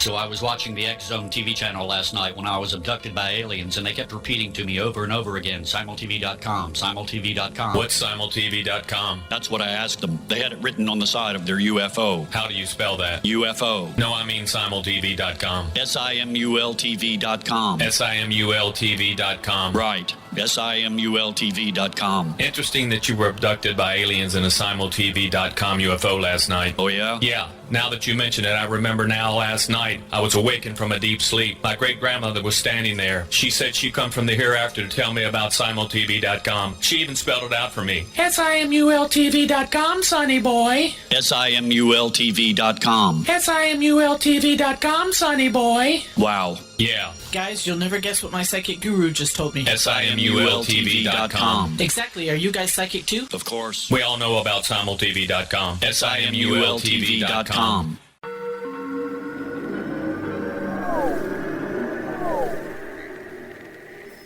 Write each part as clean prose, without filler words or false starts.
So I was watching the X Zone TV channel last night when I was abducted by aliens, and they kept repeating to me over and over again, simultv.com, simultv.com. What's simultv.com? That's what I asked them. They had it written on the side of their UFO. How do you spell that? UFO. No, I mean simultv.com. simultv.com. simultv.com. Right. simultv.com. Interesting that you were abducted by aliens in a simultv.com UFO last night. Oh, yeah? Yeah. Now that you mention it, I remember now last night I was awakened from a deep sleep. My great-grandmother was standing there. She said she'd come from the hereafter to tell me about simultv.com. She even spelled it out for me. simultv.com, sonny boy. simultv.com. simultv.com, sonny boy. Wow. Yeah. Guys, you'll never guess what my psychic guru just told me. simultv.com. Exactly. Are you guys psychic too? Of course. We all know about simultv.com. simultv.com.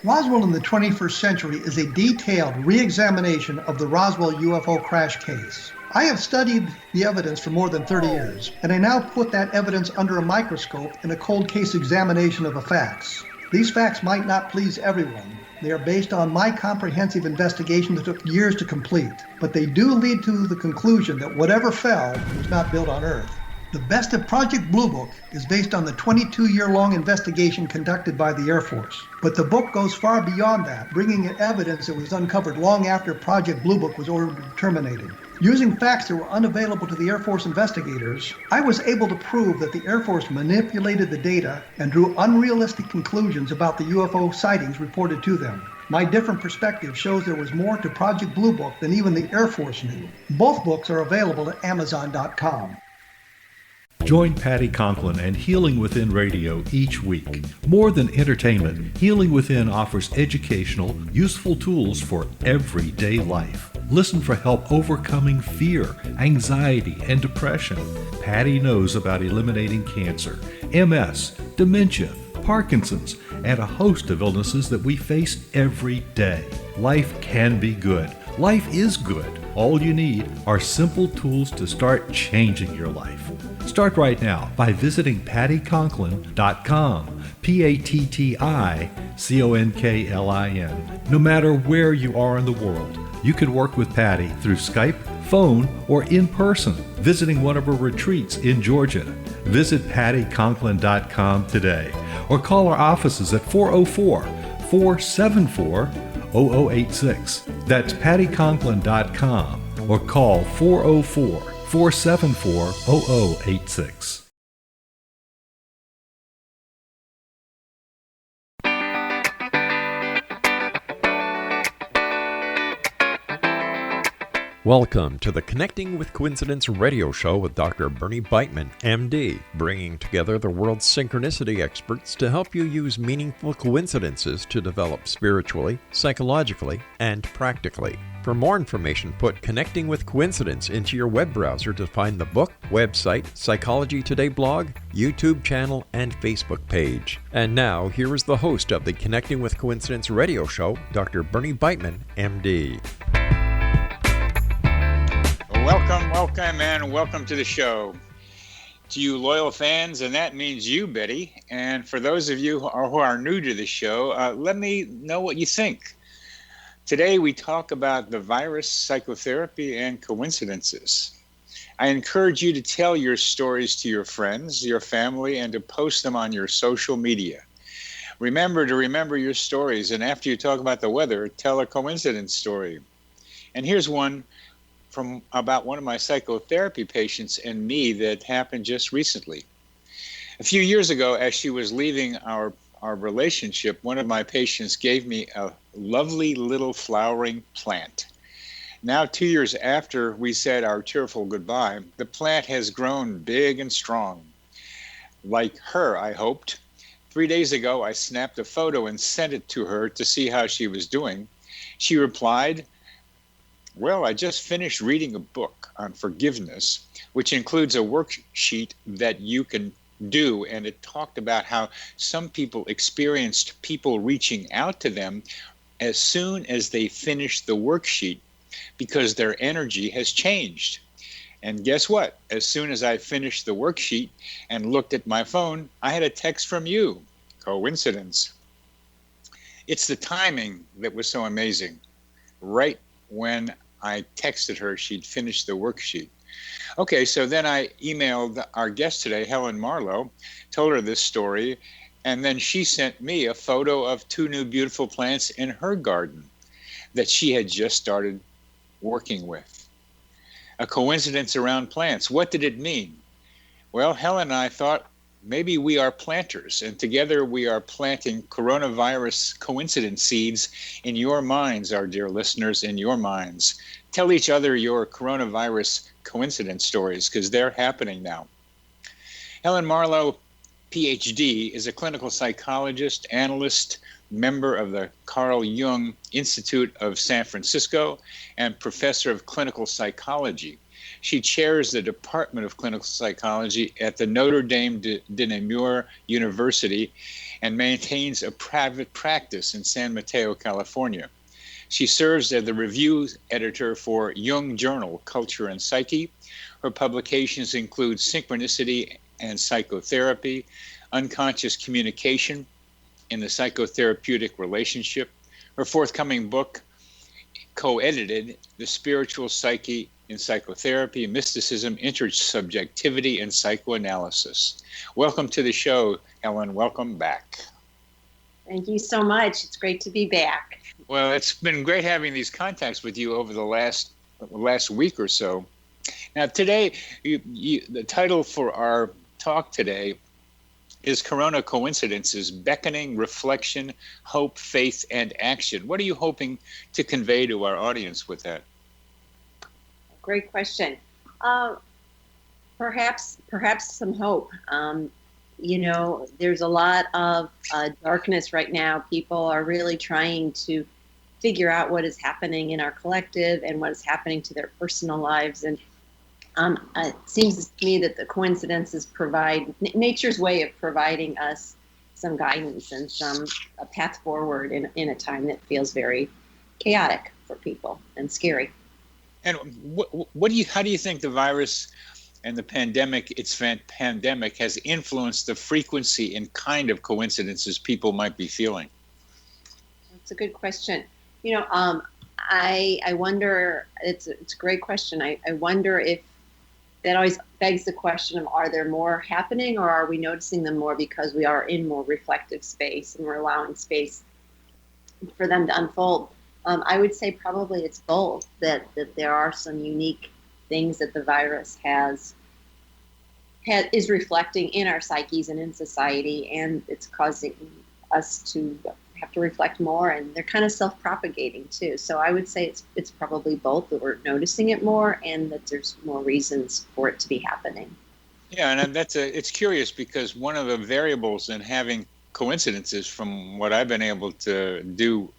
Roswell in the 21st century is a detailed re-examination of the Roswell UFO crash case. I have studied the evidence for more than 30 years, and I now put that evidence under a microscope in a cold case examination of the facts. These facts might not please everyone. They are based on my comprehensive investigation that took years to complete, but they do lead to the conclusion that whatever fell was not built on Earth. The best of Project Blue Book is based on the 22-year-long investigation conducted by the Air Force. But the book goes far beyond that, bringing in evidence that was uncovered long after Project Blue Book was ordered terminated. Using facts that were unavailable to the Air Force investigators, I was able to prove that the Air Force manipulated the data and drew unrealistic conclusions about the UFO sightings reported to them. My different perspective shows there was more to Project Blue Book than even the Air Force knew. Both books are available at Amazon.com. Join Patty Conklin and Healing Within Radio each week. More than entertainment, Healing Within offers educational, useful tools for everyday life. Listen for help overcoming fear, anxiety, and depression. Patty knows about eliminating cancer, MS, dementia, Parkinson's, and a host of illnesses that we face every day. Life can be good. Life is good. All you need are simple tools to start changing your life. Start right now by visiting pattyconklin.com, PATTICONKLIN. No matter where you are in the world, you can work with Patty through Skype, phone, or in person, visiting one of her retreats in Georgia. Visit pattyconklin.com today or call our offices at 404-474-0086. That's pattyconklin.com or call 404-474-0086. Welcome to the Connecting with Coincidence radio show with Dr. Bernie Beitman, MD, bringing together the world's synchronicity experts to help you use meaningful coincidences to develop spiritually, psychologically, and practically. For more information, put Connecting with Coincidence into your web browser to find the book, website, Psychology Today blog, YouTube channel, and Facebook page. And now, here is the host of the Connecting with Coincidence radio show, Dr. Bernie Beitman, MD. Welcome, and welcome to the show. To you loyal fans, and that means you, Betty. And for those of you who are new to the show, let me know what you think. Today we talk about the virus, psychotherapy, and coincidences. I encourage you to tell your stories to your friends, your family, and to post them on your social media. Remember to remember your stories, and after you talk about the weather, tell a coincidence story. And here's one from about one of my psychotherapy patients and me that happened just recently. A few years ago, as she was leaving our relationship, one of my patients gave me a lovely little flowering plant. Now, 2 years after we said our tearful goodbye, the plant has grown big and strong. Like her, I hoped. 3 days ago, I snapped a photo and sent it to her to see how she was doing. She replied, "Well, I just finished reading a book on forgiveness, which includes a worksheet that you can do." And it talked about how some people experienced people reaching out to them as soon as they finished the worksheet because their energy has changed. And guess what? As soon as I finished the worksheet and looked at my phone, I had a text from you. Coincidence. It's the timing that was so amazing. Right when I texted her, she'd finished the worksheet. Okay, so then I emailed our guest today, Helen Marlo, told her this story, and then she sent me a photo of 2 new beautiful plants in her garden that she had just started working with. A coincidence around plants. What did it mean? Well, Helen and I thought maybe we are planters, and together we are planting coronavirus coincidence seeds in your minds, our dear listeners, in your minds. Tell each other your coronavirus coincidence stories, because they're happening now. Helen Marlo, Ph.D., is a clinical psychologist, analyst, member of the Carl Jung Institute of San Francisco, and professor of clinical psychology. She chairs the Department of Clinical Psychology at the Notre de Namur University and maintains a private practice in San Mateo, California. She serves as the review editor for Jung Journal, Culture and Psyche. Her publications include Synchronicity and Psychotherapy, Unconscious Communication in the Psychotherapeutic Relationship. Her forthcoming book, co-edited, The Spiritual Psyche in Psychotherapy, Mysticism, Intersubjectivity, and Psychoanalysis. Welcome to the show, Helen. Welcome back. Thank you so much. It's great to be back. Well, it's been great having these contacts with you over the last week or so. Now, today, the title for our talk today is Corona Coincidences, Beckoning, Reflection, Hope, Faith, and Action. What are you hoping to convey to our audience with that? Great question. Perhaps some hope. There's a lot of darkness right now. People are really trying to figure out what is happening in our collective and what is happening to their personal lives. And it seems to me that the coincidences provide nature's way of providing us some guidance and a path forward in a time that feels very chaotic for people and scary. And how do you think the virus and the pandemic has influenced the frequency and kind of coincidences people might be feeling? That's a good question. I wonder, it's a great question. I wonder if that always begs the question of, are there more happening, or are we noticing them more because we are in more reflective space and we're allowing space for them to unfold? I would say probably it's both, that there are some unique things that the virus is reflecting in our psyches and in society, and it's causing us to have to reflect more, and they're kind of self-propagating too. So I would say it's probably both, that we're noticing it more and that there's more reasons for it to be happening. Yeah, and it's curious, because one of the variables in having coincidences, from what I've been able to do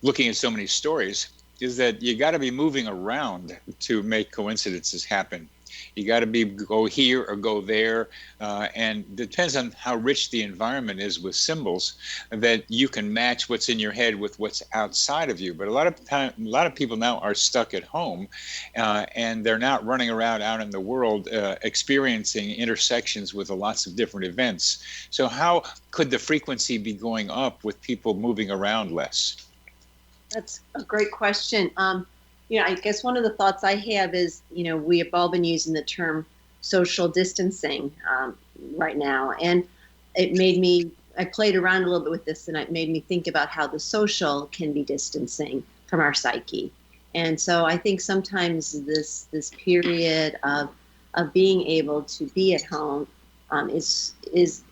looking at so many stories, is that you got to be moving around to make coincidences happen. You got to go here or go there, and it depends on how rich the environment is with symbols, that you can match what's in your head with what's outside of you. But a lot of people now are stuck at home, and they're not running around out in the world experiencing intersections with lots of different events. So how could the frequency be going up with people moving around less? That's a great question. I guess one of the thoughts I have is, we have all been using the term social distancing right now. And I played around a little bit with this, and it made me think about how the social can be distancing from our psyche. And so I think sometimes this period of being able to be at home is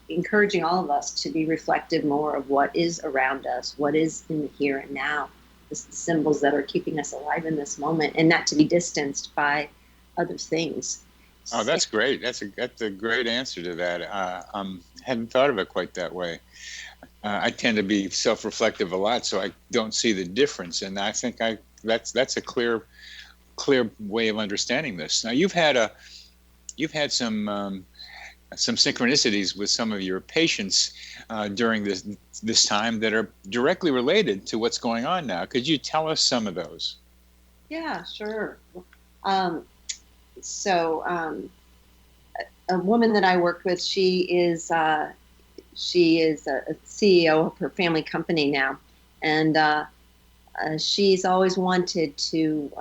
encouraging all of us to be reflective more of what is around us, what is in the here and now. The symbols that are keeping us alive in this moment, and not to be distanced by other things. Oh, that's great. That's a great answer to that. Hadn't thought of it quite that way. I tend to be self-reflective a lot, so I don't see the difference, and I think that's a clear way of understanding this. Now, you've had some synchronicities with some of your patients during this time that are directly related to what's going on now. Could you tell us some of those? Yeah, sure. a woman that I worked with, she is a CEO of her family company now, and she's always wanted to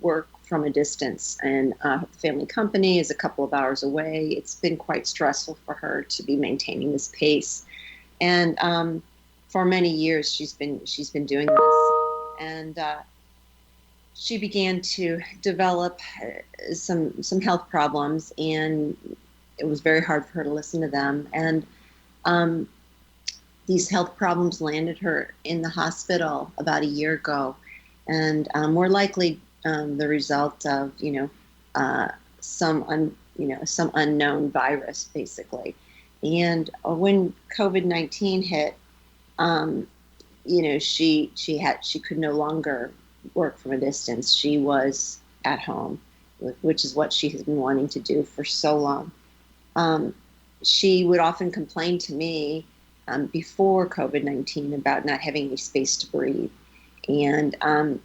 work from a distance, and her family company is a couple of hours away. It's been quite stressful for her to be maintaining this pace, and for many years she's been doing this, and she began to develop some health problems, and it was very hard for her to listen to them, and these health problems landed her in the hospital about a year ago, and more likely the result of some unknown virus, basically. And when COVID-19 hit, she could no longer work from a distance. She was at home, which is what she has been wanting to do for so long. She would often complain to me before COVID-19 about not having any space to breathe. And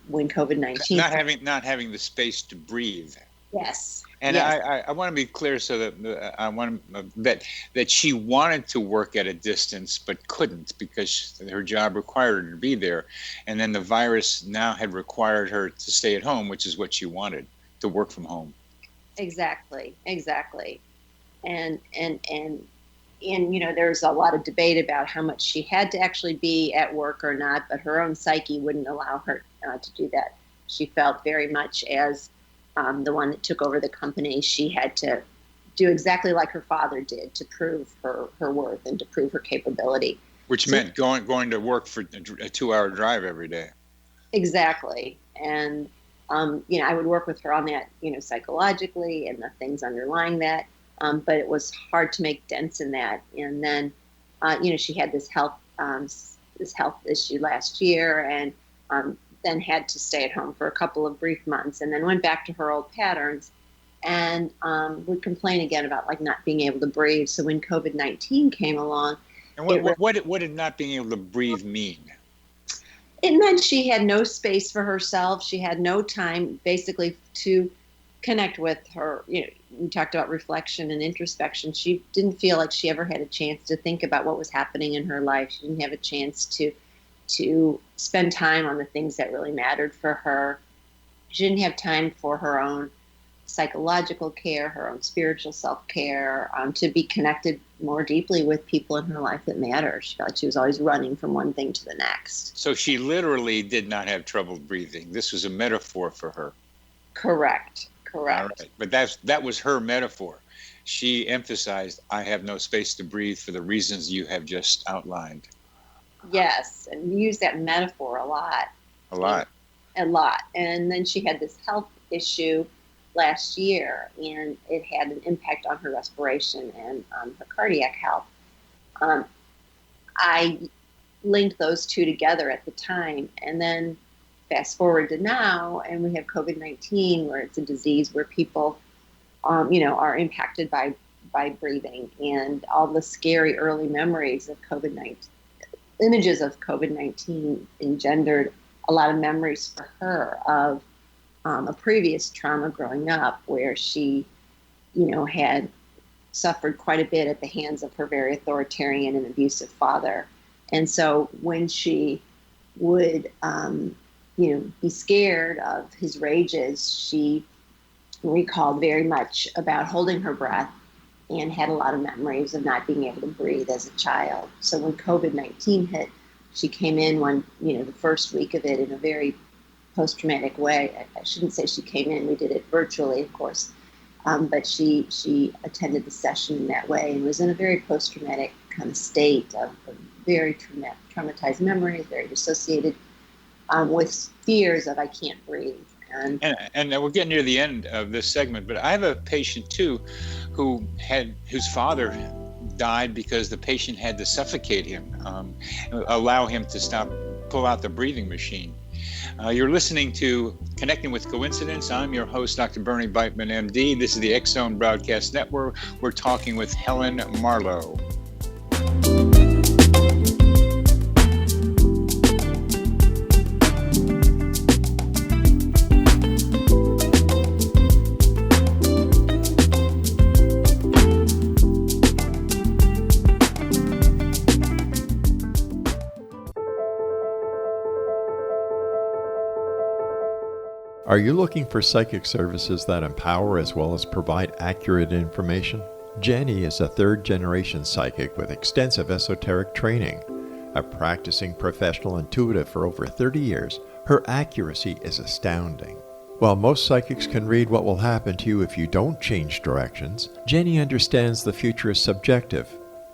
when COVID-19... Not having the space to breathe. Yes. And yes. I want to be clear so that I want that she wanted to work at a distance but couldn't because her job required her to be there. And then the virus now had required her to stay at home, which is what she wanted, to work from home. Exactly. And there's a lot of debate about how much she had to actually be at work or not, but her own psyche wouldn't allow her to do that. She felt very much as the one that took over the company. She had to do exactly like her father did to prove her worth and to prove her capability. Which meant going to work for a 2-hour drive every day. Exactly. And, I would work with her on that, psychologically and the things underlying that. But it was hard to make dents in that. And then, she had this health issue last year, and then had to stay at home for a couple of brief months, and then went back to her old patterns, and would complain again about not being able to breathe. So when COVID-19 came along, and what did not being able to breathe mean? It meant she had no space for herself. She had no time, basically, to connect with her. We talked about reflection and introspection. She didn't feel like she ever had a chance to think about what was happening in her life. She didn't have a chance to spend time on the things that really mattered for her. She didn't have time for her own psychological care, her own spiritual self-care, to be connected more deeply with people in her life that matter. She felt like she was always running from one thing to the next. So she literally did not have trouble breathing. This was a metaphor for her. Correct. All right. But that was her metaphor. She emphasized, I have no space to breathe for the reasons you have just outlined. Yes, and we use that metaphor a lot. A lot. And then she had this health issue last year, and it had an impact on her respiration and her cardiac health. I linked those two together at the time, and then fast forward to now, and we have COVID-19, where it's a disease where people, are impacted by breathing, and all the scary early memories of COVID-19, images of COVID-19 engendered a lot of memories for her of a previous trauma growing up, where she, had suffered quite a bit at the hands of her very authoritarian and abusive father. And so when she would, be scared of his rages, she recalled very much about holding her breath and had a lot of memories of not being able to breathe as a child. So when COVID-19 hit, she came in the first week of it in a very post-traumatic way. I shouldn't say she came in, we did it virtually, of course, but she attended the session in that way and was in a very post-traumatic kind of state of very traumatized memories, very dissociated, with fears of I can't breathe. And we're getting near the end of this segment, but I have a patient too whose father died because the patient had to suffocate him, allow him to pull out the breathing machine. You're listening to Connecting with Coincidence. I'm your host, Dr. Bernie Beitman, MD. This is the X-Zone Broadcast Network. We're talking with Helen Marlo. Are you looking for psychic services that empower as well as provide accurate information? Jenny is a third-generation psychic with extensive esoteric training. A practicing professional intuitive for over 30 years, her accuracy is astounding. While most psychics can read what will happen to you if you don't change directions, Jenny understands the future is subjective.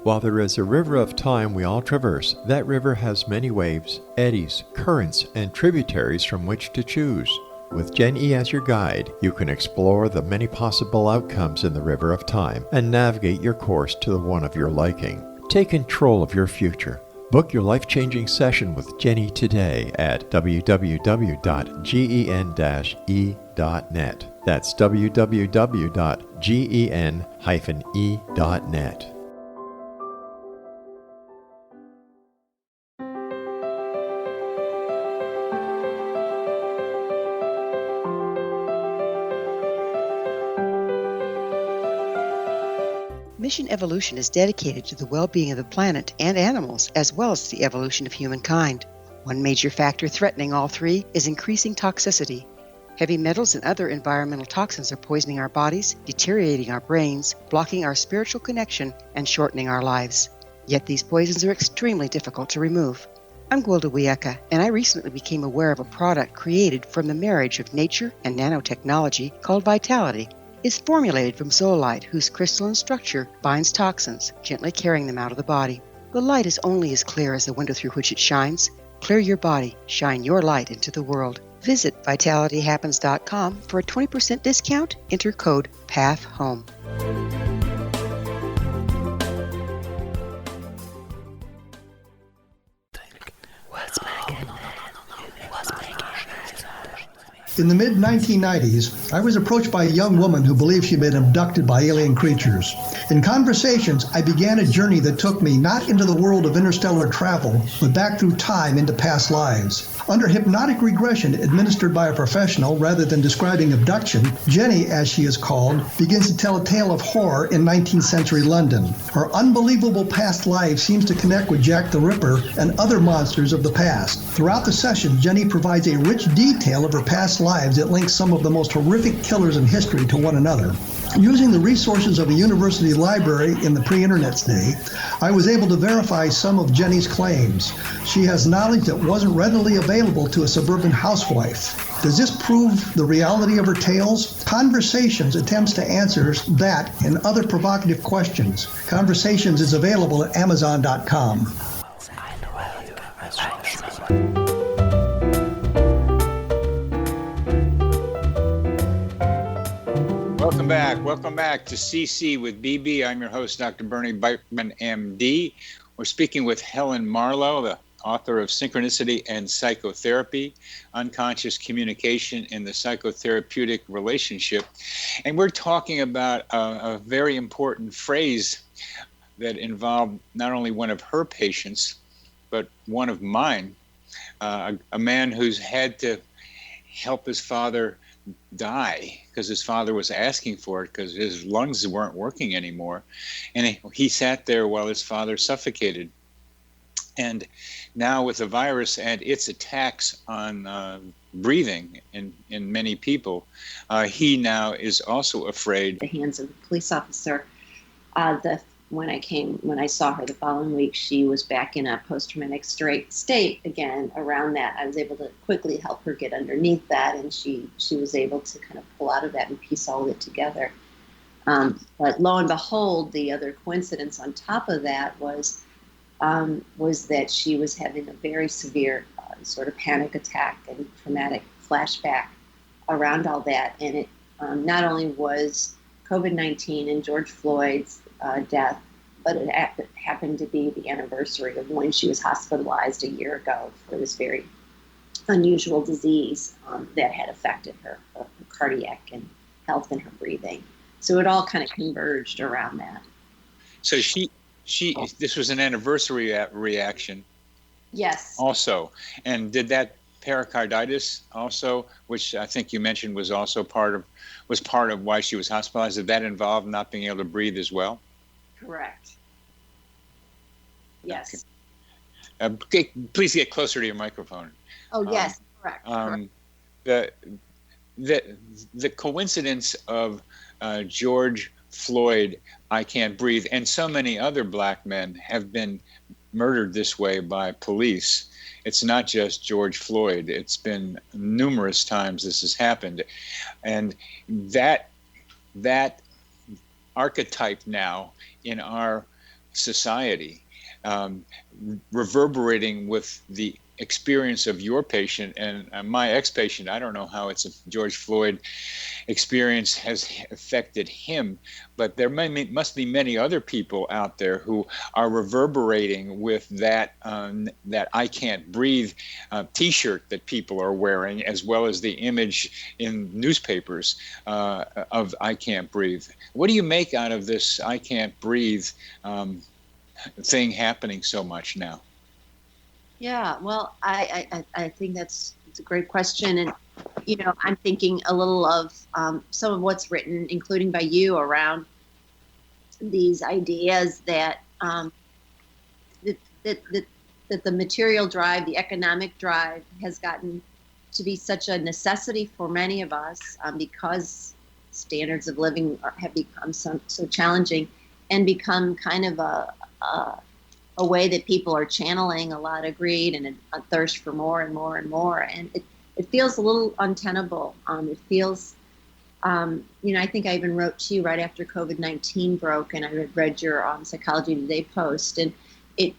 While there is a river of time we all traverse, that river has many waves, eddies, currents, and tributaries from which to choose. With Jenny as your guide, you can explore the many possible outcomes in the river of time and navigate your course to the one of your liking. Take control of your future. Book your life-changing session with Jenny today at www.gen-e.net. That's www.gen-e.net. Mission Evolution is dedicated to the well-being of the planet and animals, as well as the evolution of humankind. One major factor threatening all three is increasing toxicity. Heavy metals and other environmental toxins are poisoning our bodies, deteriorating our brains, blocking our spiritual connection, and shortening our lives. Yet these poisons are extremely difficult to remove. I'm Gwilda Wiyaka, and I recently became aware of a product created from the marriage of nature and nanotechnology called Vitality. It's formulated from zoolite, whose crystalline structure binds toxins, gently carrying them out of the body. The light is only as clear as the window through which it shines. Clear your body, shine your light into the world. Visit vitalityhappens.com for a 20% discount. Enter code PATHHOME. In the mid-1990s, I was approached by a young woman who believed she'd been abducted by alien creatures. In conversations, I began a journey that took me not into the world of interstellar travel, but back through time into past lives. Under hypnotic regression administered by a professional rather than describing abduction, Jenny, as she is called, begins to tell a tale of horror in 19th century London. Her unbelievable past life seems to connect with Jack the Ripper and other monsters of the past. Throughout the session, Jenny provides a rich detail of her past lives that links some of the most horrific killers in history to one another. Using the resources of a university library in the pre-internet day, I was able to verify some of Jenny's claims. She has knowledge that wasn't readily available to a suburban housewife. Does this prove the reality of her tales? Conversations attempts to answer that and other provocative questions. Conversations is available at Amazon.com. Welcome back to CC with BB. I'm your host, Dr. Bernie Beitman, MD. We're speaking with Helen Marlo, the author of Synchronicity and Psychotherapy, Unconscious Communication in the Psychotherapeutic Relationship. And we're talking about a very important phrase that involved not only one of her patients, but one of mine, a man who's had to help his father die because his father was asking for it because his lungs weren't working anymore. And he sat there while his father suffocated. And now with the virus and its attacks on breathing in many people, he now is also afraid. The hands of the police officer. When I saw her the following week, she was back in a post-traumatic state again. Around that, I was able to quickly help her get underneath that, and she was able to kind of pull out of that and piece all of it together. But lo and behold, the other coincidence on top of that was that she was having a very severe sort of panic attack and traumatic flashback around all that. And it not only was COVID-19 and George Floyd's death, but it happened to be the anniversary of when she was hospitalized a year ago for this very unusual disease that had affected her cardiac and health and her breathing. So it all kind of converged around that. So this was an anniversary reaction. Yes. Also, and did that pericarditis also, which I think you mentioned was also part of why she was hospitalized, did that involve not being able to breathe as well? Correct. Yes. Okay. Please get closer to your microphone. Oh, yes. Correct. the coincidence of George Floyd, I Can't Breathe, and so many other black men have been murdered this way by police. It's not just George Floyd. It's been numerous times this has happened. And that archetype now in our society, reverberating with the experience of your patient and my ex-patient. I don't know how it's a George Floyd experience has affected him, but there must be many other people out there who are reverberating with that that I Can't Breathe T-shirt that people are wearing, as well as the image in newspapers of I Can't Breathe. What do you make out of this I Can't Breathe thing happening so much now? Yeah, well, I think it's a great question. And, I'm thinking a little of some of what's written, including by you, around these ideas that that the material drive, the economic drive, has gotten to be such a necessity for many of us because standards of living have become so challenging and become kind of a way that people are channeling a lot of greed and a thirst for more and more and more. And it feels a little untenable. It feels, I think I even wrote to you right after COVID-19 broke, and I read your Psychology Today post, and it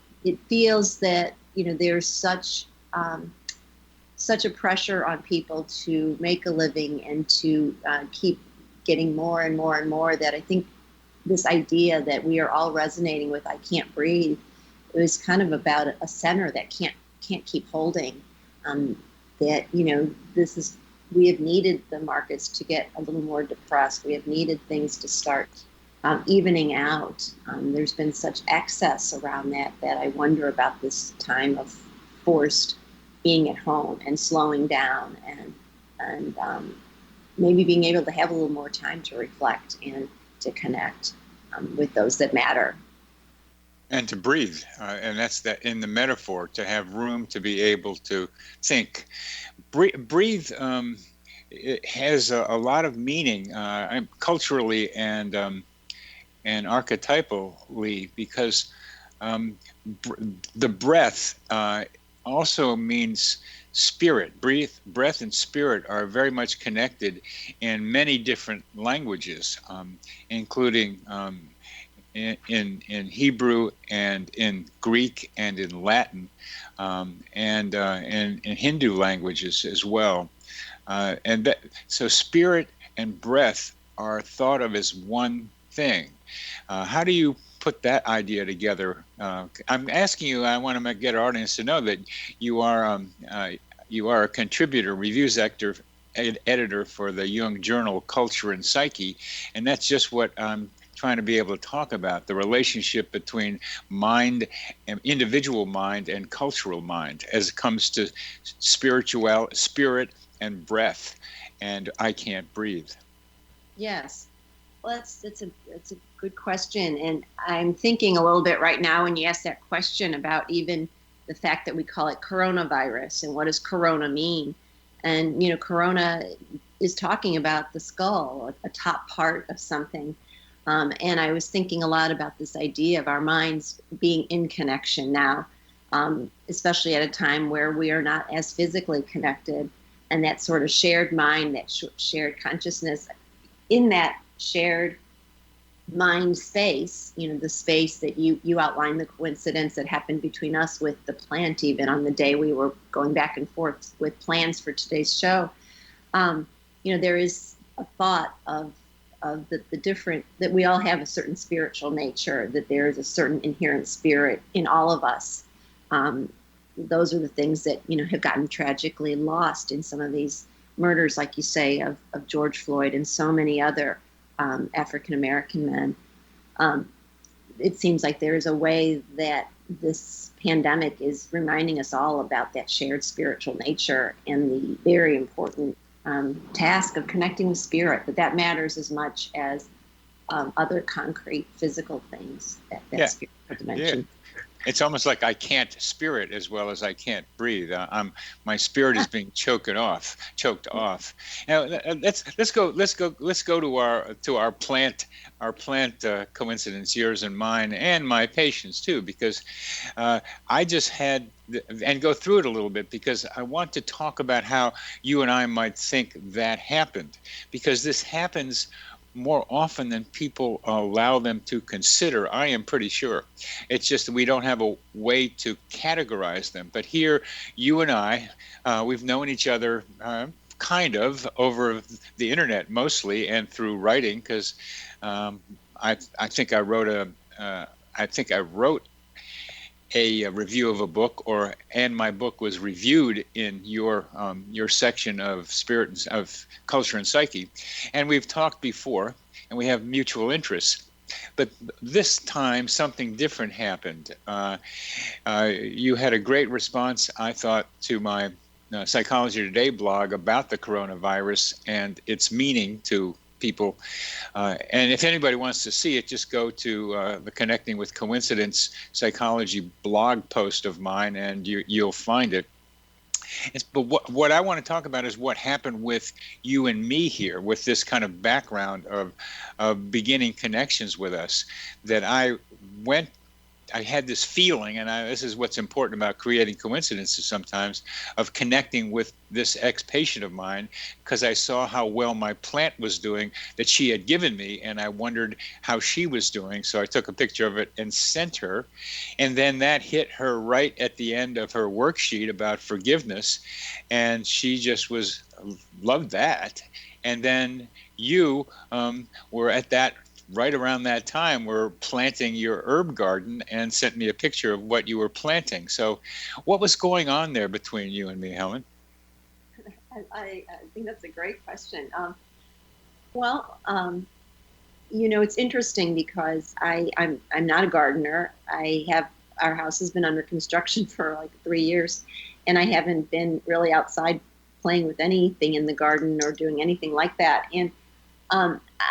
feels that, there's such a pressure on people to make a living and to keep getting more and more and more, that I think this idea that we are all resonating with I Can't Breathe, it was kind of about a center that can't keep holding. That we have needed the markets to get a little more depressed. We have needed things to start evening out. There's been such excess around that I wonder about this time of forced being at home and slowing down and maybe being able to have a little more time to reflect and to connect with those that matter. And to breathe, and that's that in the metaphor, to have room to be able to think. Breathe it has a lot of meaning culturally and archetypally, because the breath also means spirit. Breath and spirit are very much connected in many different languages, including in Hebrew and in Greek and in Latin, and in Hindu languages as well. So spirit and breath are thought of as one thing. How do you put that idea together? I'm asking you, I want to get our audience to know that you are a contributor, reviews editor for the Jung Journal, Culture and Psyche, and that's just what I'm trying to be able to talk about, the relationship between mind and individual mind and cultural mind as it comes to spirit and breath and I Can't Breathe. Yes. Well, it's a good question. And I'm thinking a little bit right now when you ask that question about even the fact that we call it coronavirus and what does corona mean? And, corona is talking about the skull, a top part of something. And I was thinking a lot about this idea of our minds being in connection now, especially at a time where we are not as physically connected, and that sort of shared mind, that shared consciousness in that shared mind space, the space that you outlined, the coincidence that happened between us with the plant, even on the day we were going back and forth with plans for today's show. There is a thought of the different, that we all have a certain spiritual nature, that there is a certain inherent spirit in all of us. Those are the things that, have gotten tragically lost in some of these murders, like you say, of George Floyd and so many other African-American men. It seems like there is a way that this pandemic is reminding us all about that shared spiritual nature and the very important task of connecting with spirit, that matters as much as other concrete physical things, that spiritual dimension. it's almost like I can't spirit as well as I can't breathe. My spirit is being choked off. Now let's go to our plant coincidence, yours and mine, and my patients too, because I just had and go through it a little bit, because I want to talk about how you and I might think that happened, because this happens more often than people allow them to consider. I am pretty sure. It's just that we don't have a way to categorize them. But here, you and I, we've known each other kind of over the internet mostly, and through writing, because I think I wrote a review of a book, and my book was reviewed in your section of Spirit, of Culture and Psyche, and we've talked before, and we have mutual interests. But this time, something different happened. You had a great response, I thought, to my Psychology Today blog about the coronavirus and its meaning to people. And if anybody wants to see it, just go to the Connecting with Coincidence Psychology blog post of mine, and you'll find it. But what I want to talk about is what happened with you and me here, with this kind of background of beginning connections with us, that I had this feeling, and this is what's important about creating coincidences sometimes, of connecting with this ex-patient of mine, because I saw how well my plant was doing that she had given me, and I wondered how she was doing. So I took a picture of it and sent her, and then that hit her right at the end of her worksheet about forgiveness, and she just loved that. And then you were at that right around that time, we're planting your herb garden, and sent me a picture of what you were planting. So what was going on there between you and me, Helen? I think that's a great question. It's interesting because I'm not a gardener. Our house has been under construction for like 3 years, and I haven't been really outside playing with anything in the garden or doing anything like that. And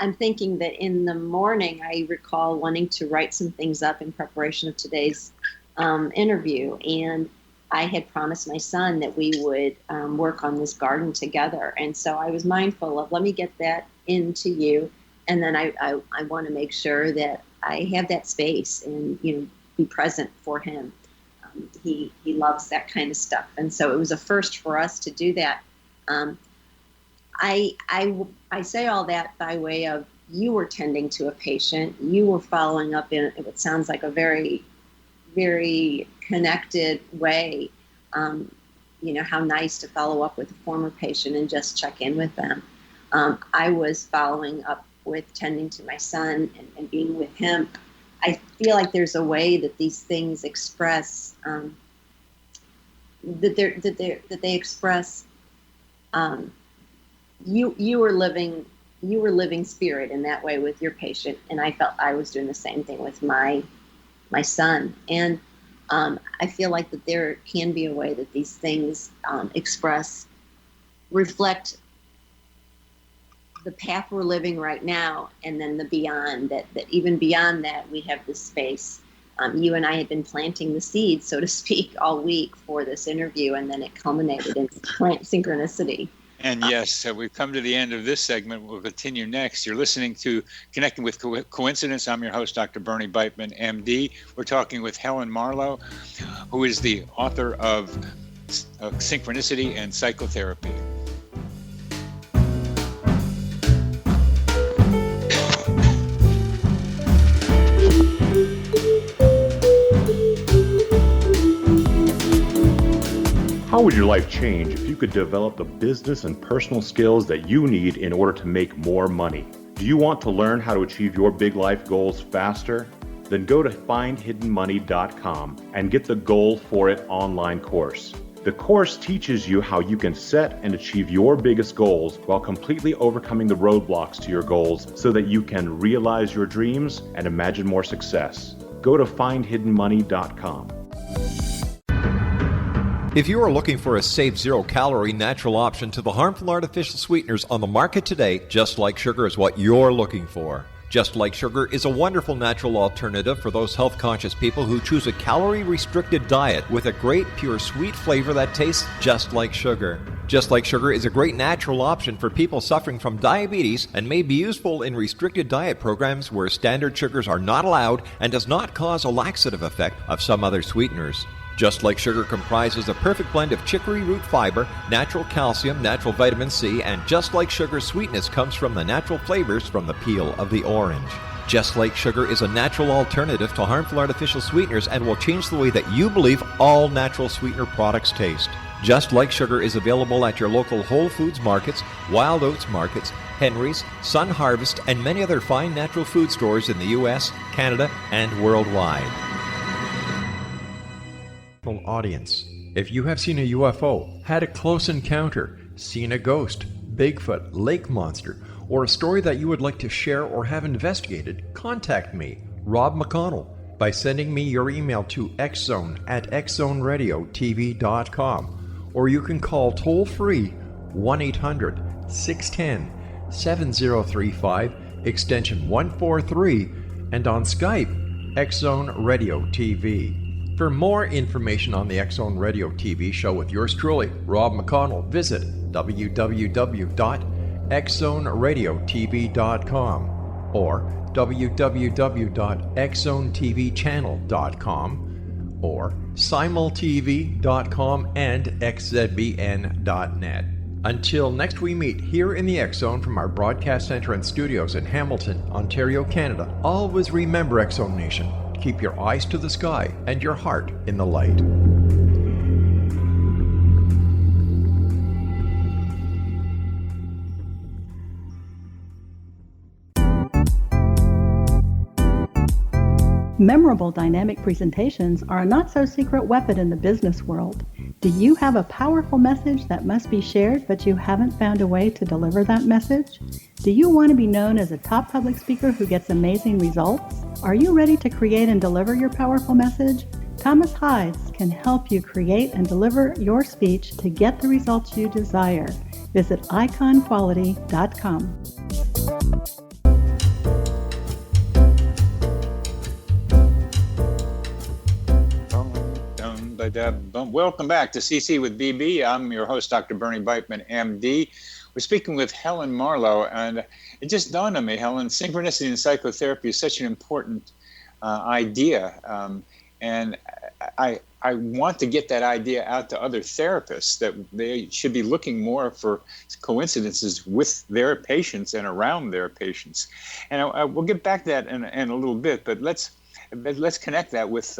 I'm thinking that in the morning, I recall wanting to write some things up in preparation of today's interview. And I had promised my son that we would work on this garden together. And so I was mindful of, let me get that into you. And then I want to make sure that I have that space and, be present for him. He loves that kind of stuff. And so it was a first for us to do that. I say all that by way of, you were tending to a patient, you were following up in what sounds like a very, very connected way. How nice to follow up with a former patient and just check in with them. I was following up with tending to my son and being with him. I feel like there's a way that these things express, that they express. You were living spirit in that way with your patient, and I felt I was doing the same thing with my son. And I feel like that there can be a way that these things reflect the path we're living right now, and then the beyond, that even beyond that, we have this space. You and I had been planting the seeds, so to speak, all week for this interview, and then it culminated in plant synchronicity. And yes, so we've come to the end of this segment. We'll continue next. You're listening to Connecting with Coincidence. I'm your host, Dr. Bernie Beitman, MD. We're talking with Helen Marlo, who is the author of Synchronicity and Psychotherapy. How would your life change if you could develop the business and personal skills that you need in order to make more money? Do you want to learn how to achieve your big life goals faster? Then go to findhiddenmoney.com and get the Goal for It online course. The course teaches you how you can set and achieve your biggest goals while completely overcoming the roadblocks to your goals so that you can realize your dreams and imagine more success. Go to findhiddenmoney.com. If you are looking for a safe, zero-calorie, natural option to the harmful artificial sweeteners on the market today, Just Like Sugar is what you're looking for. Just Like Sugar is a wonderful natural alternative for those health-conscious people who choose a calorie-restricted diet with a great, pure, sweet flavor that tastes just like sugar. Just Like Sugar is a great natural option for people suffering from diabetes and may be useful in restricted diet programs where standard sugars are not allowed and does not cause a laxative effect of some other sweeteners. Just Like Sugar comprises a perfect blend of chicory root fiber, natural calcium, natural vitamin C, and Just Like Sugar's sweetness comes from the natural flavors from the peel of the orange. Just Like Sugar is a natural alternative to harmful artificial sweeteners and will change the way that you believe all natural sweetener products taste. Just Like Sugar is available at your local Whole Foods markets, Wild Oats markets, Henry's, Sun Harvest, and many other fine natural food stores in the U.S., Canada, and worldwide. Audience, if you have seen a UFO, had a close encounter, seen a ghost, Bigfoot, lake monster, or a story that you would like to share or have investigated, contact me, Rob McConnell, by sending me your email to xzone@xzoneradiotv.com, or you can call toll-free 1-800-610-7035, extension 143, and on Skype, X-Zone Radio TV. For more information on the X-Zone Radio TV show with yours truly, Rob McConnell, visit www.xzoneradiotv.com or www.xzonetvchannel.com or simultv.com and xzbn.net. Until next we meet here in the X-Zone from our broadcast center and studios in Hamilton, Ontario, Canada, always remember, X-Zone Nation, keep your eyes to the sky and your heart in the light. Memorable dynamic presentations are a not-so-secret weapon in the business world. Do you have a powerful message that must be shared, but you haven't found a way to deliver that message? Do you want to be known as a top public speaker who gets amazing results? Are you ready to create and deliver your powerful message? Thomas Hides can help you create and deliver your speech to get the results you desire. Visit iconquality.com. Welcome back to CC with BB. I'm your host, Dr. Bernie Beitman, MD. We're speaking with Helen Marlo, and it just dawned on me, Helen, synchronicity and psychotherapy is such an important idea, and I want to get that idea out to other therapists, that they should be looking more for coincidences with their patients and around their patients. And we'll get back to that in a little bit, but let's connect that with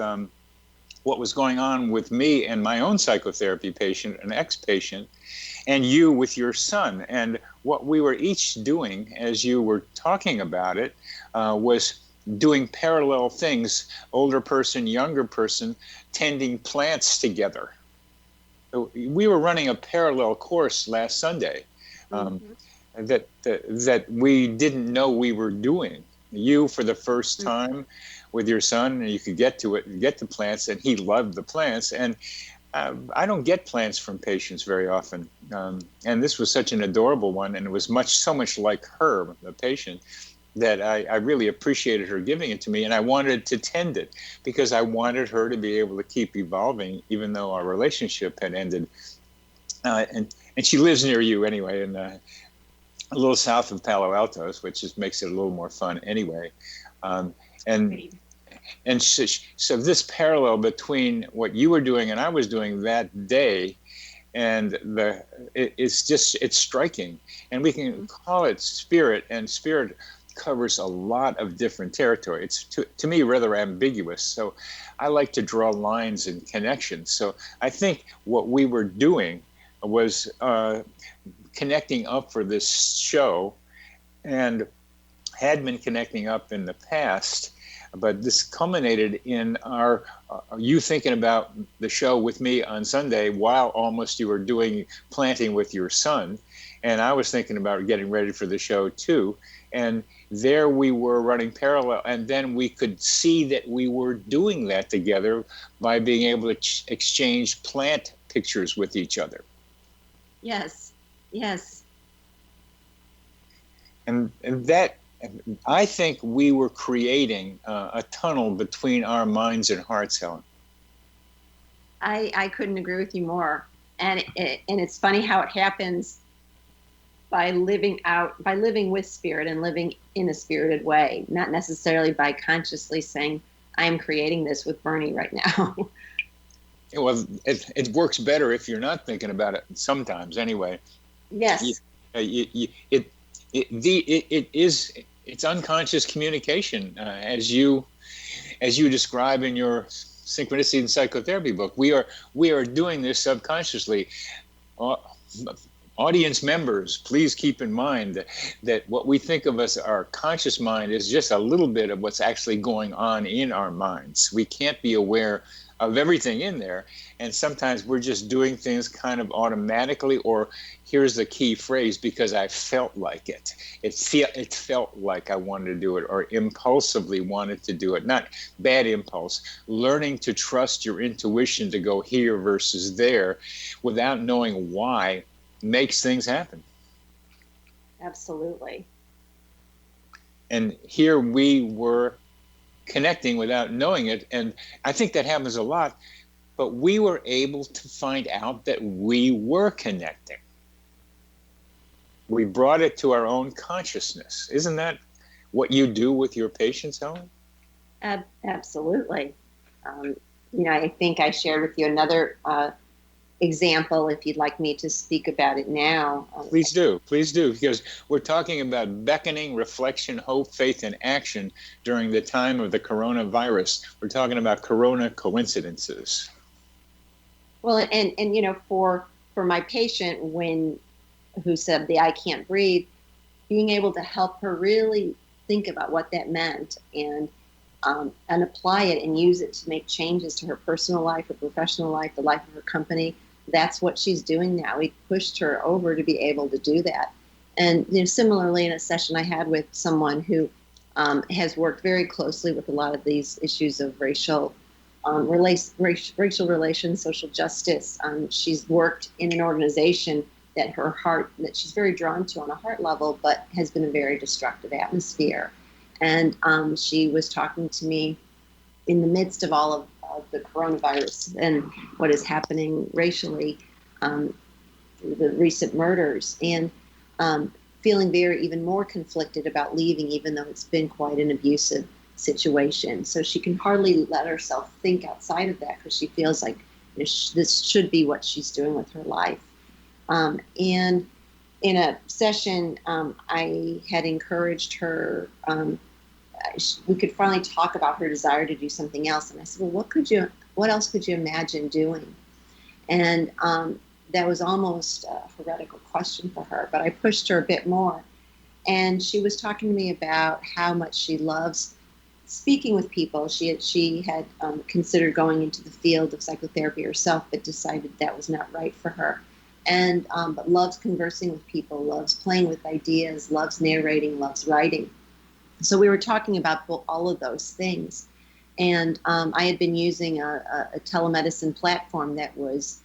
what was going on with me and my own psychotherapy patient, an ex-patient, and you with your son. And what we were each doing, as you were talking about it, was doing parallel things, older person, younger person, tending plants together. We were running a parallel course last Sunday that we didn't know we were doing. You for the first time with your son, and you could get to plants, and he loved the plants. And I don't get plants from patients very often. And this was such an adorable one, and it was so much like her, the patient, that I really appreciated her giving it to me, and I wanted to tend it because I wanted her to be able to keep evolving, even though our relationship had ended. And she lives near you anyway, in a little south of Palo Altos, which just makes it a little more fun anyway. And so this parallel between what you were doing and I was doing that day, and it's striking. And we can call it spirit, and spirit covers a lot of different territory. It's to me rather ambiguous. So I like to draw lines and connections. So I think what we were doing was connecting up for this show, and had been connecting up in the past, but this culminated in our you thinking about the show with me on Sunday while almost you were doing planting with your son, and I was thinking about getting ready for the show too. And there we were running parallel, and then we could see that we were doing that together by being able to exchange plant pictures with each other. Yes. And that I think we were creating a tunnel between our minds and hearts, Helen. I couldn't agree with you more. And it's funny how it happens by living with spirit and living in a spirited way, not necessarily by consciously saying, I'm creating this with Bernie right now. Well, it works better if you're not thinking about it sometimes anyway. Yes. It's unconscious communication, as you describe in your Synchronicity and Psychotherapy book. We are doing this subconsciously. Audience members, please keep in mind that what we think of as our conscious mind is just a little bit of what's actually going on in our minds. We can't be aware of everything in there, and sometimes we're just doing things kind of automatically, or here's the key phrase, because I felt like it. It felt like I wanted to do it, or impulsively wanted to do it. Not bad impulse. Learning to trust your intuition to go here versus there without knowing why makes things happen. Absolutely. And here we were connecting without knowing it, and I think that happens a lot, but we were able to find out that we were connecting. We brought it to our own consciousness. Isn't that what you do with your patients, Helen? Absolutely. I think I shared with you another example, if you'd like me to speak about it now. Please do, because we're talking about beckoning, reflection, hope, faith, and action during the time of the coronavirus. We're talking about corona coincidences. Well, and for my patient, who said the I can't breathe, being able to help her really think about what that meant and apply it and use it to make changes to her personal life, her professional life, the life of her company. That's what she's doing now. We pushed her over to be able to do that. And similarly, in a session I had with someone who has worked very closely with a lot of these issues of racial relations, social justice. She's worked in an organization that she's very drawn to on a heart level, but has been a very destructive atmosphere. And she was talking to me in the midst of all of the coronavirus and what is happening racially, the recent murders, and feeling even more conflicted about leaving, even though it's been quite an abusive situation. So she can hardly let herself think outside of that, because she feels like this should be what she's doing with her life. And in a session, I had encouraged her, we could finally talk about her desire to do something else. And I said, well, what else could you imagine doing? And that was almost a heretical question for her, but I pushed her a bit more. And she was talking to me about how much she loves speaking with people. She had considered going into the field of psychotherapy herself, but decided that was not right for her. And but loves conversing with people, loves playing with ideas, loves narrating, loves writing. So we were talking about all of those things. And I had been using a telemedicine platform that was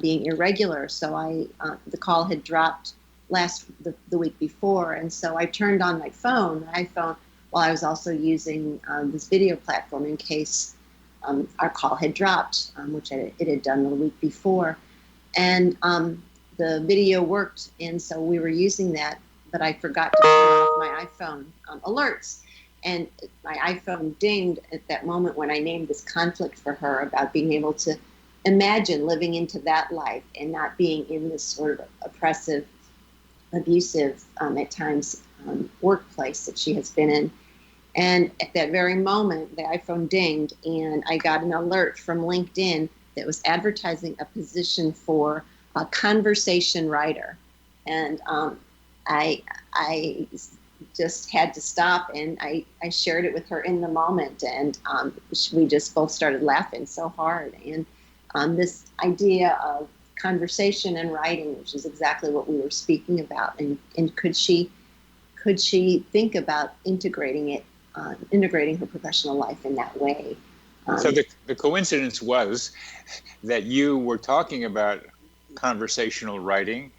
being irregular. So the call had dropped the week before. And so I turned on my iPhone, while I was also using this video platform in case our call had dropped, which it had done the week before. And the video worked, and so we were using that, but I forgot to turn off my iPhone alerts. And my iPhone dinged at that moment when I named this conflict for her about being able to imagine living into that life and not being in this sort of oppressive, abusive, at times, workplace that she has been in. And at that very moment, the iPhone dinged, and I got an alert from LinkedIn that was advertising a position for a conversation writer. And I just had to stop, and I shared it with her in the moment, and we just both started laughing so hard. And this idea of conversation and writing, which is exactly what we were speaking about, and could she think about integrating her professional life in that way? So the coincidence was that you were talking about conversational writing,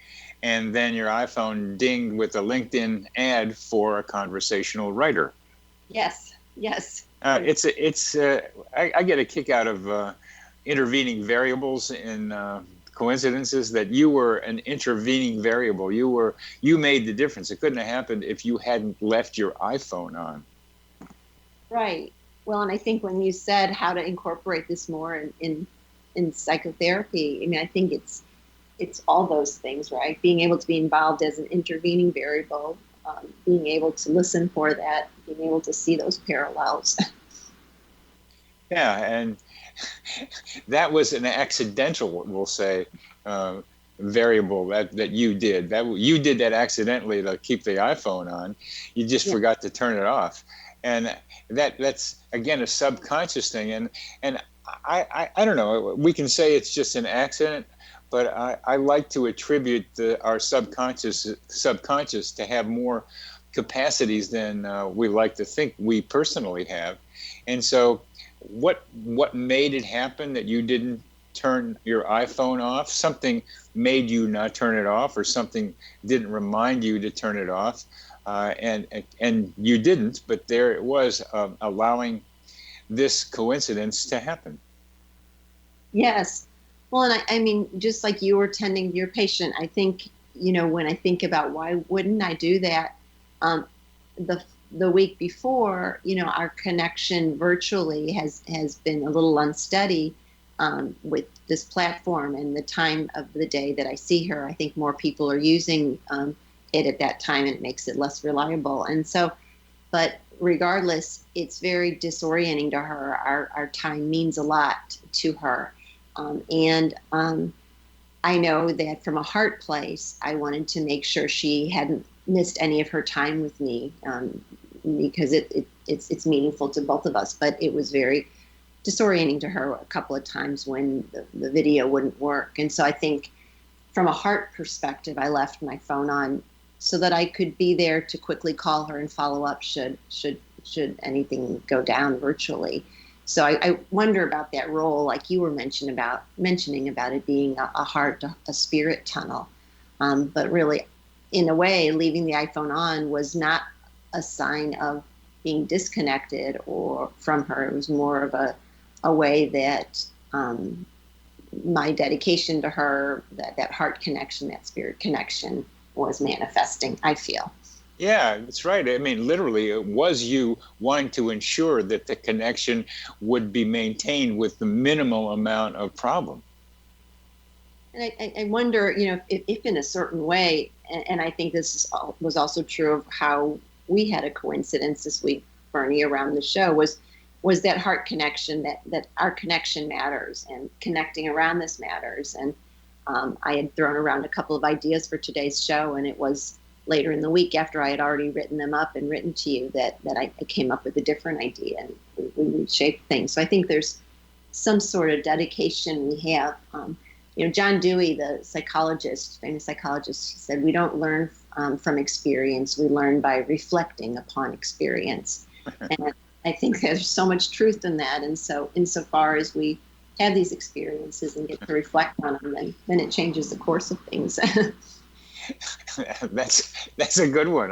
and then your iPhone dinged with a LinkedIn ad for a conversational writer. Yes. I get a kick out of intervening variables in coincidences, that you were an intervening variable. You made the difference. It couldn't have happened if you hadn't left your iPhone on. Right. Well, and I think when you said how to incorporate this more in psychotherapy, I mean, I think it's all those things, right? Being able to be involved as an intervening variable, being able to listen for that, being able to see those parallels. Yeah, and that was an accidental, we'll say, variable that you did. You did that accidentally to keep the iPhone on. You just forgot to turn it off. And that's again a subconscious thing, and I don't know. We can say it's just an accident, but I like to attribute our subconscious to have more capacities than we like to think we personally have. And so, what made it happen that you didn't turn your iPhone off? Something made you not turn it off, or something didn't remind you to turn it off. And you didn't, but there it was, allowing this coincidence to happen. Yes. Well, and I mean, just like you were tending to your patient, I think, when I think about why wouldn't I do that, the week before, our connection virtually has been a little unsteady with this platform, and the time of the day that I see her, I think more people are using it at that time, and it makes it less reliable. And so, but regardless, it's very disorienting to her. Our time means a lot to her. And I know that from a heart place, I wanted to make sure she hadn't missed any of her time with me, because it's meaningful to both of us. But it was very disorienting to her a couple of times when the video wouldn't work. And so I think from a heart perspective, I left my phone on so that I could be there to quickly call her and follow up should anything go down virtually. So I wonder about that role, like you were mentioning about it being a heart, a spirit tunnel. But really, in a way, leaving the iPhone on was not a sign of being disconnected or from her. It was more of a way that my dedication to her, that heart connection, that spirit connection was manifesting, I feel. Yeah, that's right. I mean, literally, it was you wanting to ensure that the connection would be maintained with the minimal amount of problem. And I wonder, if in a certain way, and I think this was also true of how we had a coincidence this week, Bernie, around the show, was that heart connection, that our connection matters, and connecting around this matters. And I had thrown around a couple of ideas for today's show, and it was later in the week, after I had already written them up and written to you, that I came up with a different idea, and we reshaped things. So I think there's some sort of dedication we have. John Dewey, the psychologist, famous psychologist, said, we don't learn from experience, we learn by reflecting upon experience. And I think there's so much truth in that. And so insofar as we have these experiences and get to reflect on them, then it changes the course of things. That's a good one.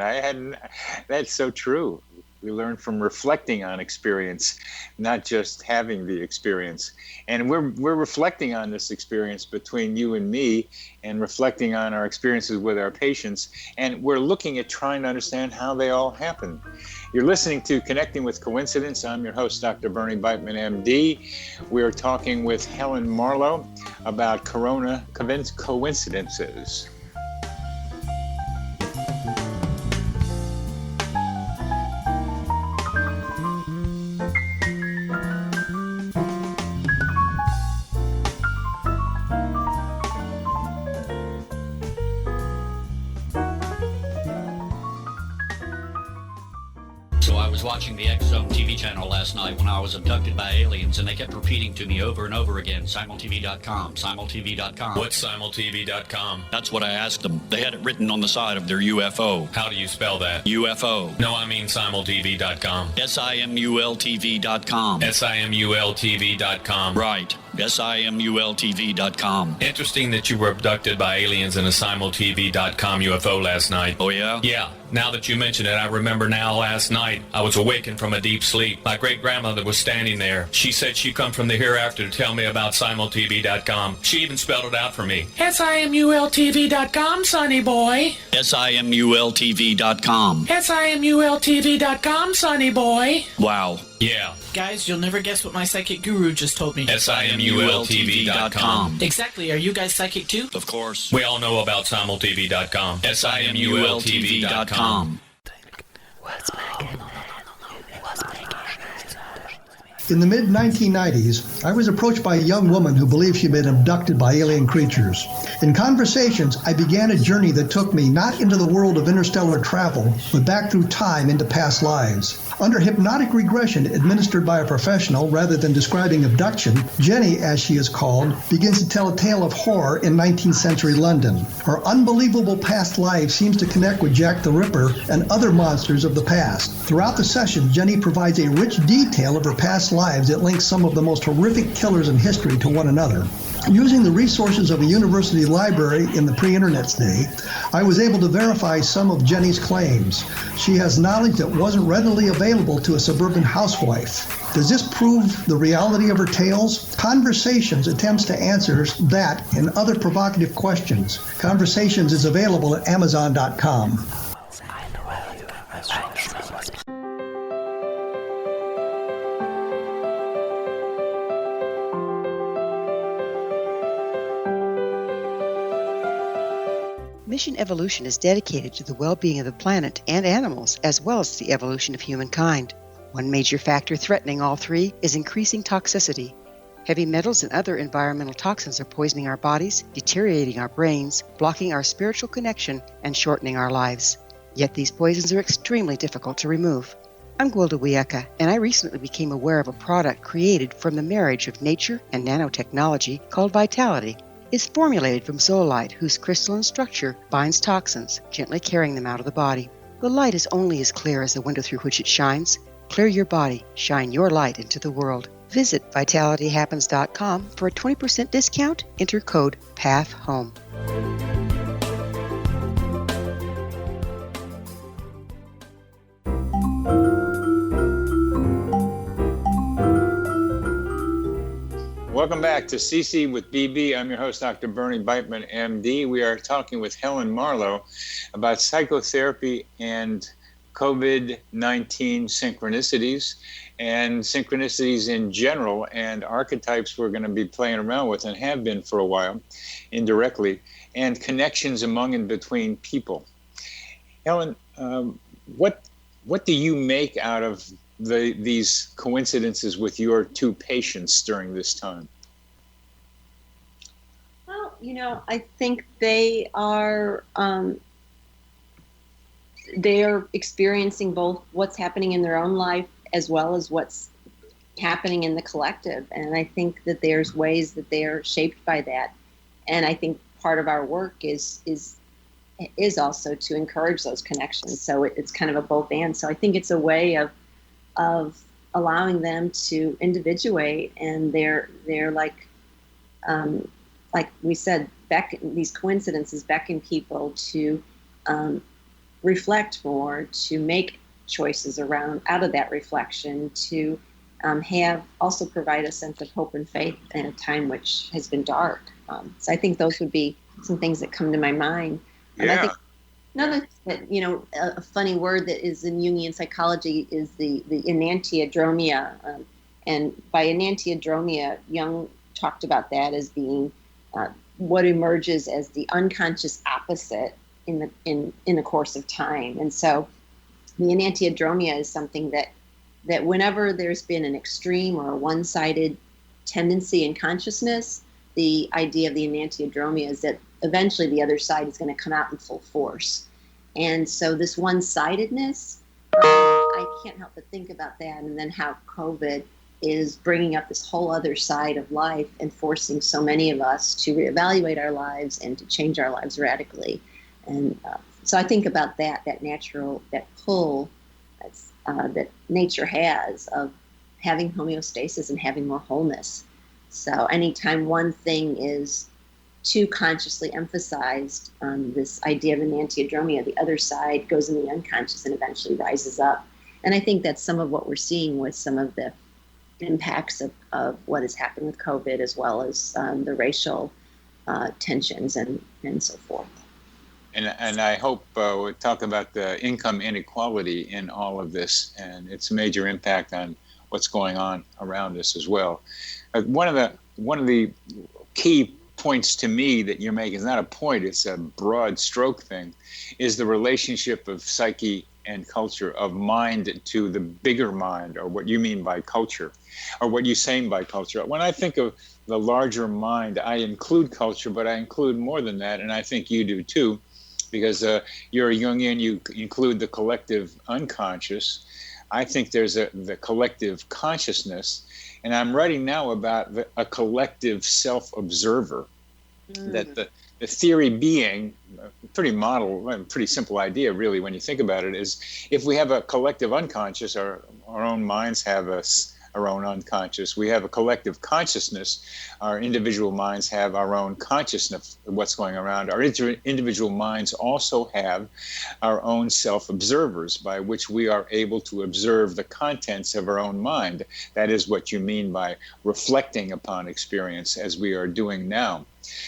That's so true. We learn from reflecting on experience, not just having the experience. And we're reflecting on this experience between you and me, and reflecting on our experiences with our patients. And we're looking at trying to understand how they all happen. You're listening to Connecting with Coincidence. I'm your host, Dr. Bernie Beitman, MD. We're talking with Helen Marlo about corona coincidences. Watching the X-Zone TV channel last night when I was abducted by aliens, and they kept repeating to me over and over again, simultv.com, simultv.com. What's simultv.com? That's what I asked them. They had it written on the side of their UFO. How do you spell that? UFO. No, I mean simultv.com. simultv.com. simultv.com. Right. SIMULTV.com. Interesting that you were abducted by aliens in a SimulTV.com UFO last night. Oh, yeah? Yeah. Now that you mention it, I remember now last night I was awakened from a deep sleep. My great-grandmother was standing there. She said she'd come from the hereafter to tell me about SimulTV.com. She even spelled it out for me. SIMULTV.com, sonny boy. SIMULTV.com. SIMULTV.com, sonny boy. Wow. Yeah. Guys, you'll never guess what my psychic guru just told me. SIMULTV.com. Exactly. Are you guys psychic too? Of course. We all know about SimulTV.com. SIMULTV.com. In the mid-1990s, I was approached by a young woman who believed she'd been abducted by alien creatures. In conversations, I began a journey that took me not into the world of interstellar travel, but back through time into past lives. Under hypnotic regression administered by a professional rather than describing abduction, Jenny, as she is called, begins to tell a tale of horror in 19th century London. Her unbelievable past life seems to connect with Jack the Ripper and other monsters of the past. Throughout the session, Jenny provides a rich detail of her past lives that links some of the most horrific killers in history to one another. Using the resources of a university library in the pre-internet day, I was able to verify some of Jenny's claims. She has knowledge that wasn't readily available to a suburban housewife. Does this prove the reality of her tales? Conversations attempts to answer that and other provocative questions. Conversations is available at Amazon.com. Mission Evolution is dedicated to the well-being of the planet and animals, as well as the evolution of humankind. One major factor threatening all three is increasing toxicity. Heavy metals and other environmental toxins are poisoning our bodies, deteriorating our brains, blocking our spiritual connection, and shortening our lives. Yet these poisons are extremely difficult to remove. I'm Gwilda Wiyaka, and I recently became aware of a product created from the marriage of nature and nanotechnology called Vitality. It's formulated from zoolite, whose crystalline structure binds toxins, gently carrying them out of the body. The light is only as clear as the window through which it shines. Clear your body, shine your light into the world. Visit vitalityhappens.com for a 20% discount. Enter code PATHHOME. Welcome back to CC with BB. I'm your host, Dr. Bernie Beitman, MD. We are talking with Helen Marlo about psychotherapy and COVID-19 synchronicities and synchronicities in general and archetypes we're going to be playing around with and have been for a while, indirectly, and connections among and between people. Helen, what do you make out of these coincidences with your two patients during this time? Well, I think they are experiencing both what's happening in their own life as well as what's happening in the collective. And I think that there's ways that they are shaped by that. And I think part of our work is also to encourage those connections. So it's kind of a both and. So I think it's a way of allowing them to individuate, and they're like we said, these coincidences beckon people to reflect more, to make choices out of that reflection, to also provide a sense of hope and faith in a time which has been dark. So I think those would be some things that come to my mind. And I think another, a funny word that is in Jungian psychology is the enantiodromia. And by enantiodromia, Jung talked about that as being what emerges as the unconscious opposite in the course of time. And so the enantiodromia is something that whenever there's been an extreme or a one-sided tendency in consciousness, the idea of the enantiodromia is that eventually the other side is going to come out in full force. And so this one-sidedness, I can't help but think about that, and then how COVID is bringing up this whole other side of life and forcing so many of us to reevaluate our lives and to change our lives radically. And so I think about that pull that nature has of having homeostasis and having more wholeness. So anytime one thing is too consciously emphasized, this idea of enantiodromia, the other side goes in the unconscious and eventually rises up. And I think that's some of what we're seeing with some of the impacts of what has happened with COVID, as well as the racial tensions and so forth. And I hope we'll talk about the income inequality in all of this and its major impact on what's going on around us as well. One of the key points to me that you're making is not a point, it's a broad stroke thing, is the relationship of psyche and culture, of mind to the bigger mind, or what you mean by culture, or what you're saying by culture. When I think of the larger mind, I include culture, but I include more than that, and I think you do too, because you're a Jungian, you include the collective unconscious. I think there's the collective consciousness, and I'm writing now about a collective self-observer. That the theory being pretty simple idea, really, when you think about it, is if we have a collective unconscious, our own minds have our own unconscious. We have a collective consciousness. Our individual minds have our own consciousness of what's going around. Our individual minds also have our own self-observers by which we are able to observe the contents of our own mind. That is what you mean by reflecting upon experience, as we are doing now.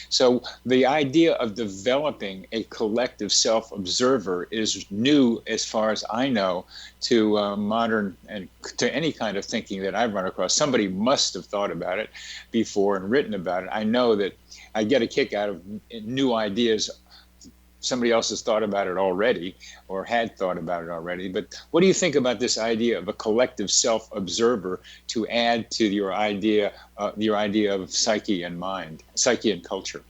So the idea of developing a collective self-observer is new, as far as I know, to modern and to any kind of thinking that I've run across. Somebody must have thought about it before and written about it. I know that I get a kick out of new ideas. Somebody else has thought about it already, or had thought about it already. But what do you think about this idea of a collective self-observer to add to your idea of psyche and mind, psyche and culture?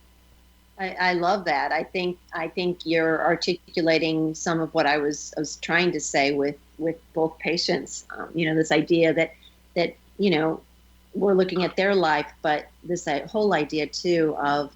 I love that. I think you're articulating some of what I was trying to say with both patients. This idea that we're looking at their life, but this whole idea too of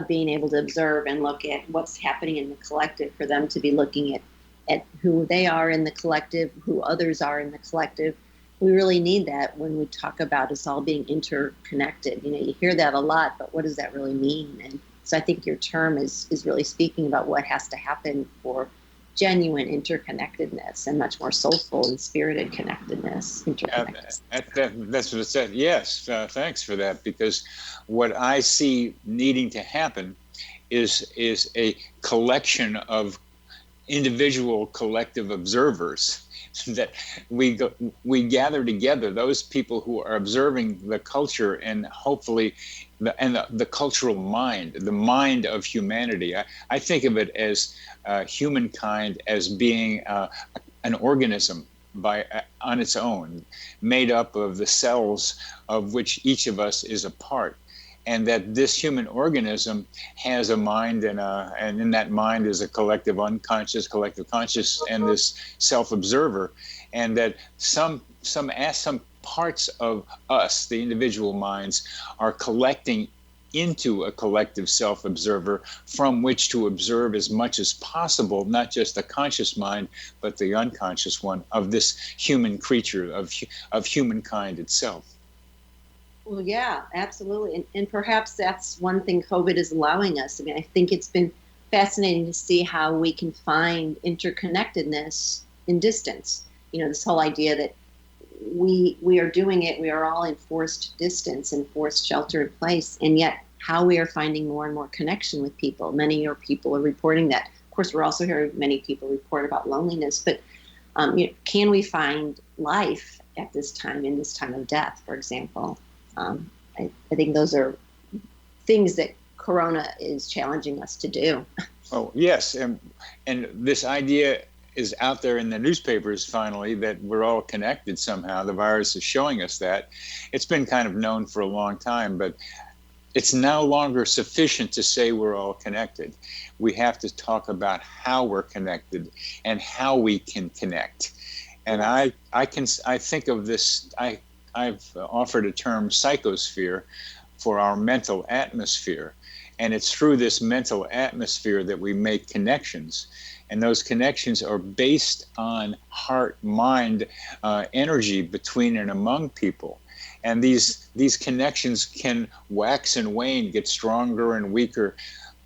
being able to observe and look at what's happening in the collective, for them to be looking at who they are in the collective, who others are in the collective. We really need that when we talk about us all being interconnected. You hear that a lot, but what does that really mean? And so I think your term is really speaking about what has to happen for genuine interconnectedness and much more soulful and spirited connectedness. That's what it said. Yes, thanks for that, because what I see needing to happen is a collection of individual collective observers, that we gather together, those people who are observing the culture, and hopefully the cultural mind, the mind of humanity. I think of it as humankind as being an organism on its own, made up of the cells of which each of us is a part. And that this human organism has a mind, and in that mind is a collective unconscious, collective conscious, and this self-observer, and that some parts of us, the individual minds, are collecting into a collective self-observer from which to observe as much as possible, not just the conscious mind, but the unconscious one of this human creature, of humankind itself. Well, yeah, absolutely. And perhaps that's one thing COVID is allowing us. I mean, I think it's been fascinating to see how we can find interconnectedness in distance. This whole idea that we are doing it, we are all in forced distance and forced shelter in place, and yet how we are finding more and more connection with people. Many people are reporting that. Of course, we're also hearing many people report about loneliness, but can we find life at this time, in this time of death, for example? I think those are things that Corona is challenging us to do. Oh, yes. And this idea is out there in the newspapers finally, that we're all connected somehow. The virus is showing us that. It's been kind of known for a long time, but it's no longer sufficient to say we're all connected. We have to talk about how we're connected and how we can connect. And I think of this, I've offered a term, psychosphere, for our mental atmosphere. And it's through this mental atmosphere that we make connections. And those connections are based on heart-mind energy between and among people. And these connections can wax and wane, get stronger and weaker,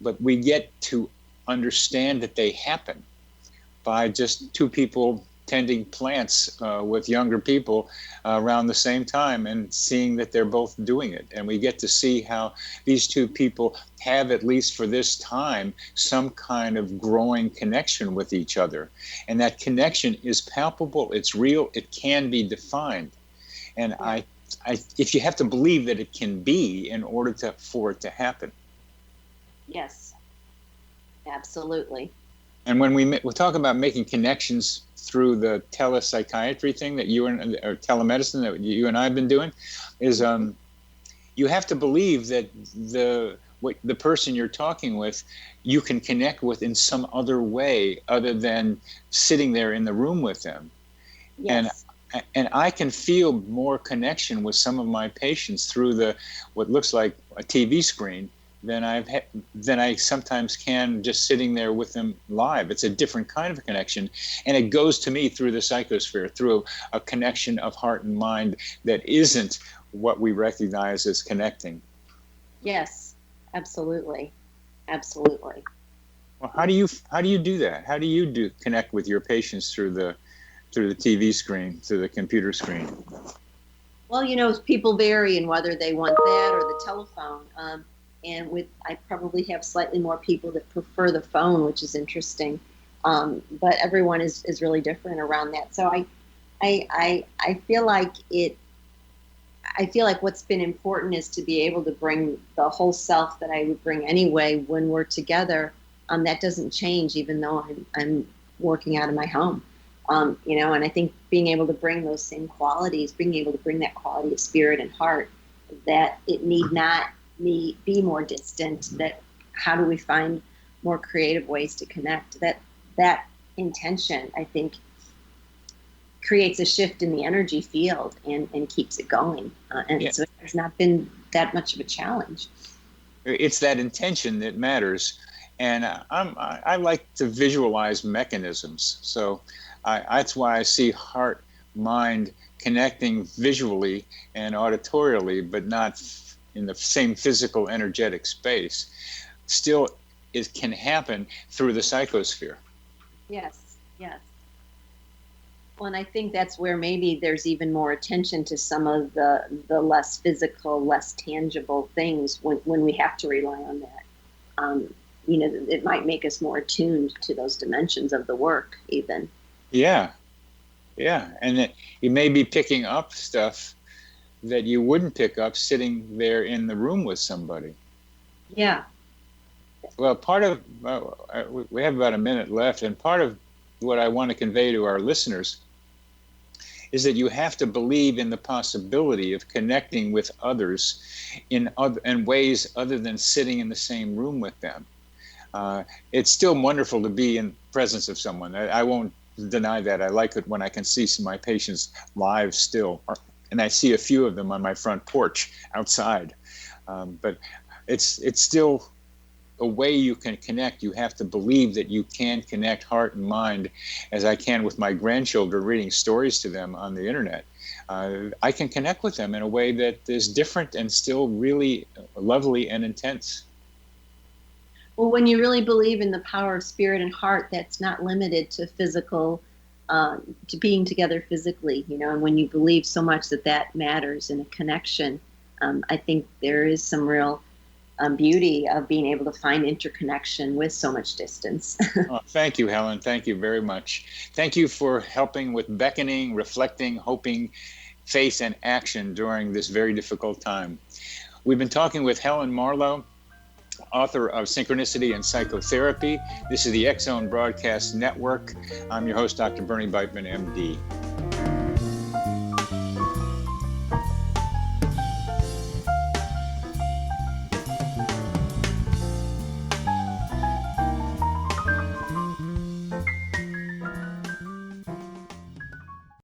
but we get to understand that they happen by just two people tending plants with younger people around the same time and seeing that they're both doing it. And we get to see how these two people have, at least for this time, some kind of growing connection with each other. And that connection is palpable, it's real, it can be defined. And if you have to believe that it can be in order for it to happen. Yes, absolutely. And when we talk about making connections through the telepsychiatry thing that or telemedicine that you and I have been doing, is you have to believe that the person you're talking with, you can connect with in some other way other than sitting there in the room with them. Yes. And I can feel more connection with some of my patients through what looks like a TV screen than I sometimes can just sitting there with them live. It's a different kind of connection, and it goes to me through the psychosphere, through a connection of heart and mind that isn't what we recognize as connecting. Yes, absolutely, absolutely. Well, how do you do that? How do you connect with your patients through the TV screen, through the computer screen? Well, people vary in whether they want that or the telephone. And I probably have slightly more people that prefer the phone, which is interesting. But everyone is really different around that. So I feel like what's been important is to be able to bring the whole self that I would bring anyway when we're together. That doesn't change, even though I'm working out of my home. And I think being able to bring those same qualities, being able to bring that quality of spirit and heart, that it need not be more distant, that how do we find more creative ways to connect, that intention, I think, creates a shift in the energy field and keeps it going. So it has not been that much of a challenge. It's that intention that matters. And I like to visualize mechanisms. So that's why I see heart, mind connecting visually and auditorially, but not in the same physical energetic space. Still, it can happen through the psychosphere. Yes. Well, and I think that's where maybe there's even more attention to some of the less physical, less tangible things when we have to rely on that. It might make us more attuned to those dimensions of the work even. Yeah. And you may be picking up stuff that you wouldn't pick up sitting there in the room with somebody. Yeah. Well, we have about a minute left, and part of what I want to convey to our listeners is that you have to believe in the possibility of connecting with others in ways other than sitting in the same room with them. It's still wonderful to be in presence of someone. I won't deny that. I like it when I can see some of my patients live still. And I see a few of them on my front porch outside. But it's still a way you can connect. You have to believe that you can connect heart and mind, as I can with my grandchildren reading stories to them on the internet. I can connect with them in a way that is different and still really lovely and intense. Well, when you really believe in the power of spirit and heart, that's not limited to physical, to being together physically, and when you believe so much that matters in a connection, I think there is some real beauty of being able to find interconnection with so much distance. Oh, thank you, Helen. Thank you very much. Thank you for helping with beckoning, reflecting, hoping, faith, and action during this very difficult time. We've been talking with Helen Marlo, author of Synchronicity and Psychotherapy. This is the X Zone Broadcast Network. I'm your host, Dr. Bernie Beitman, MD.